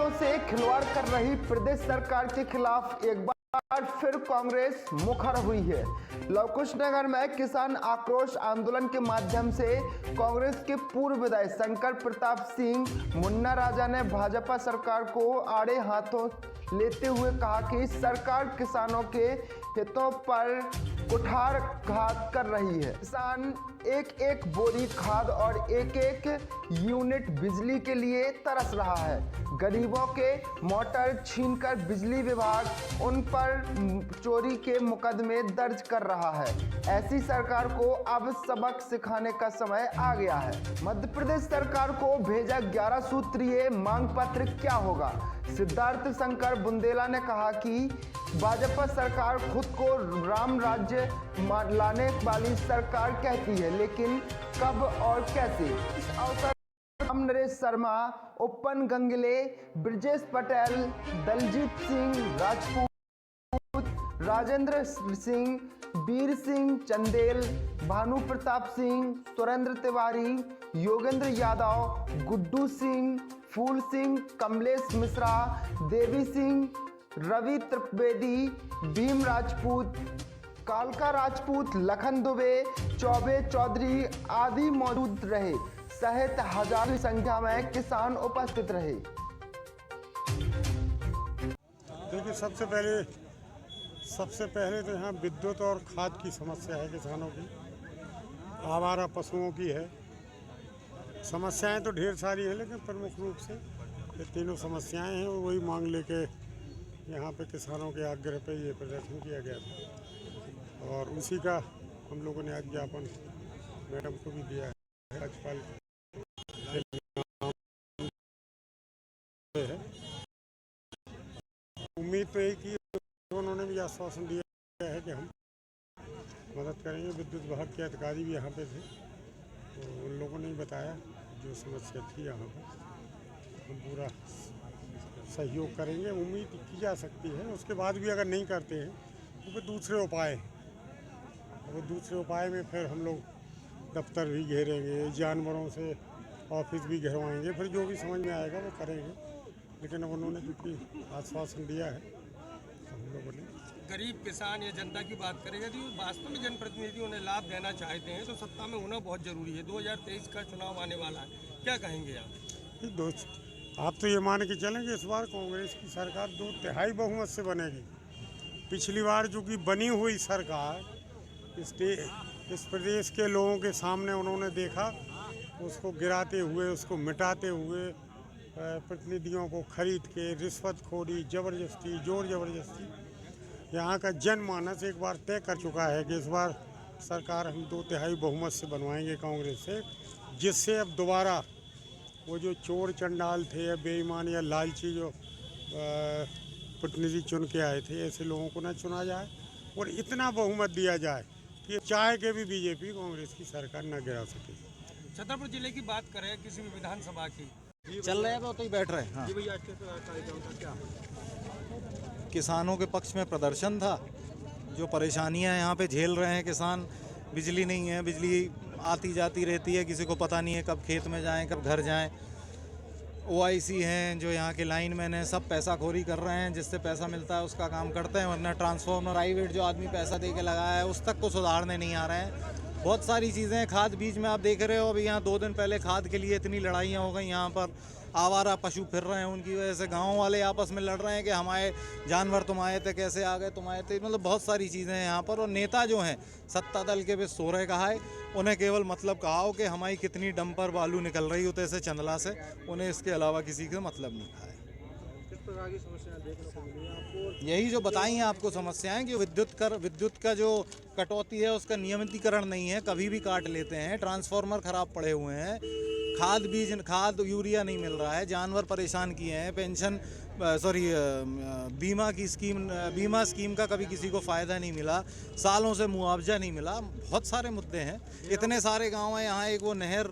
हितों से खिलवाड़ कर रही प्रदेश सरकार के खिलाफ एक बार फिर कांग्रेस मुखर हुई है। लवकुश नगर में किसान आक्रोश आंदोलन के माध्यम से कांग्रेस के पूर्व विधायक शंकर प्रताप सिंह मुन्ना राजा ने भाजपा सरकार को आड़े हाथों लेते हुए कहा कि सरकार किसानों के हितों पर कुठारघात कर रही है। किसान एक एक बोरी खाद और एक एक यूनिट बिजली के लिए तरस रहा है। गरीबों के मोटर छीनकर बिजली विभाग उन पर चोरी के मुकदमे दर्ज कर रहा है। ऐसी सरकार को अब सबक सिखाने का समय आ गया है। मध्य प्रदेश सरकार को भेजा 11 सूत्रीय मांग पत्र क्या होगा? सिद्धार्थ शंकर बुंदेला ने कहा कि भाजपा सरकार खुद को राम राज्य लाने वाली सरकार कहती है, लेकिन कब और कैसे? इस अवसर पर नरेश शर्मा, ओपन गंगले, ब्रजेश पटेल, दलजीत सिंह राजपूत, राजेंद्र सिंह, वीर सिंह चंदेल, भानु प्रताप सिंह, सुरेंद्र तिवारी, योगेंद्र यादव, गुड्डू सिंह, फूल सिंह, कमलेश मिश्रा, देवी सिंह, रवि त्रिवेदी, भीम राजपूत, कालका राजपूत, लखन दुबे, चौबे चौधरी आदि मौजूद रहे सहित हजारों की संख्या में किसान उपस्थित रहे। देखिए, सबसे पहले तो यहाँ विद्युत और खाद की समस्या है किसानों की, आवारा पशुओं की है। समस्याएं तो ढेर सारी है, लेकिन प्रमुख रूप से ये तीनों समस्याएं हैं। वही मांग लेके यहाँ पे किसानों के आग्रह पे ये प्रदर्शन किया गया था और उसी का हम लोगों ने आज ज्ञापन मैडम को भी दिया है। राज्यपाल है, उम्मीद तो यही की, उन्होंने भी आश्वासन दिया है कि हम मदद करेंगे। विद्युत विभाग के अधिकारी भी यहाँ पे थे, तो उन लोगों ने बताया जो समस्या थी यहाँ पर हम पूरा सहयोग करेंगे। उम्मीद की जा सकती है। उसके बाद भी अगर नहीं करते हैं तो फिर दूसरे उपाय हैं। वो दूसरे उपाय में फिर हम लोग दफ्तर भी घेरेंगे, जानवरों से ऑफिस भी घेरवाएंगे, फिर जो भी समझ में आएगा वो करेंगे। लेकिन अब उन्होंने क्योंकि आश्वासन दिया है तो हम लोगों ने गरीब किसान या जनता की बात करें, यदि वास्तव में जनप्रतिनिधि उन्हें लाभ देना चाहते हैं तो सत्ता में होना बहुत जरूरी है। 2023 का चुनाव आने वाला है, क्या कहेंगे आप? आप तो ये मान के चलेंगे इस बार कांग्रेस की सरकार 2/3 बहुमत से बनेगी। पिछली बार जो कि बनी हुई सरकार इस प्रदेश के लोगों के सामने उन्होंने देखा, उसको गिराते हुए, उसको मिटाते हुए, प्रतिनिधियों को खरीद के रिश्वतखोरी, ज़बरदस्ती, जोर ज़बरदस्ती, यहाँ का जनमानस एक बार तय कर चुका है कि इस बार सरकार हम 2/3 बहुमत से बनवाएंगे कांग्रेस से, जिससे अब दोबारा वो जो चोर चंडाल थे या बेईमान या लालची जो प्रतिनिधि चुन के आए थे, ऐसे लोगों को ना चुना जाए और इतना बहुमत दिया जाए कि चाहे के भी बीजेपी कांग्रेस की सरकार न गिरा सके। छतरपुर जिले की बात करें, किसी भी विधानसभा की चल रहे हैं तो ही बैठ रहे हैं। हाँ। जी भैया, कार्यक्रम का क्या? किसानों के पक्ष में प्रदर्शन था। जो परेशानियां यहाँ पे झेल रहे हैं किसान, बिजली नहीं है, बिजली आती जाती रहती है, किसी को पता नहीं है कब खेत में जाएं, कब घर जाएं। OIC हैं जो यहाँ के लाइनमैन हैं, सब पैसाखोरी कर रहे हैं, जिससे पैसा मिलता है उसका काम करते हैं, वरना ट्रांसफार्मर प्राइवेट जो आदमी पैसा दे के लगाया है उस तक को सुधारने नहीं आ रहे हैं। बहुत सारी चीज़ें हैं। खाद बीज में आप देख रहे हो, अभी यहाँ 2 दिन पहले खाद के लिए इतनी लड़ाइयाँ हो गई। यहाँ पर आवारा पशु फिर रहे हैं, उनकी वजह से गांव वाले आपस में लड़ रहे हैं कि हमारे जानवर तुम आए थे, कैसे आ गए, तुम आए थे। मतलब बहुत सारी चीज़ें हैं यहाँ पर। और नेता जो हैं सत्ता दल के भी सो रहे कहा है, उन्हें केवल मतलब कहा हो कि हमारी कितनी डंपर बालू निकल रही होते से चंदला से, उन्हें इसके अलावा किसी का मतलब नहीं कहा है। किस प्रकार की समस्याएं देखने को मिली आपको? यही जो बताई हैं आपको समस्याएं कि विद्युत का जो कटौती है उसका नियमितीकरण नहीं है, कभी भी काट लेते हैं, ट्रांसफार्मर खराब पड़े हुए हैं, खाद यूरिया नहीं मिल रहा है, जानवर परेशान किए हैं, बीमा स्कीम का कभी किसी को फ़ायदा नहीं मिला, सालों से मुआवजा नहीं मिला। बहुत सारे मुद्दे हैं। इतने सारे गांव हैं यहाँ। एक वो नहर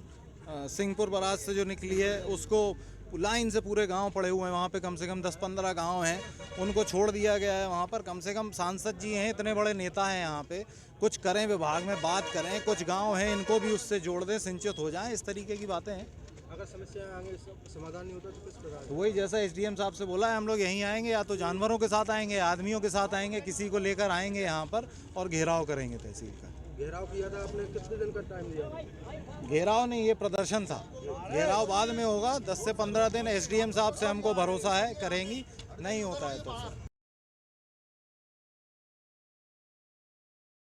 सिंहपुर बराज से जो निकली है, उसको लाइन से पूरे गांव पड़े हुए हैं, वहाँ पे कम से कम 10-15 गांव हैं, उनको छोड़ दिया गया है। वहाँ पर कम से कम सांसद जी हैं, इतने बड़े नेता हैं यहाँ पे, कुछ करें, विभाग में बात करें, कुछ गांव हैं इनको भी उससे जोड़ दें, सिंचित हो जाएं, इस तरीके की बातें हैं। अगर समस्या आगे समाधान नहीं होता तो किस प्रकार? तो वही जैसा एसडीएम साहब से बोला है, हम लोग यहीं आएंगे, या तो जानवरों के साथ आएंगे, आदमियों के साथ आएंगे, किसी को लेकर आएंगे यहाँ पर और घेराव करेंगे तहसील का। घेराव किया था आपने, कितने दिन का टाइम दिया? घेराव नहीं, ये प्रदर्शन था। घेराव बाद में होगा, 10 से 15 दिन। एसडीएम साहब से हमको भरोसा है करेंगी, नहीं होता है तो फिर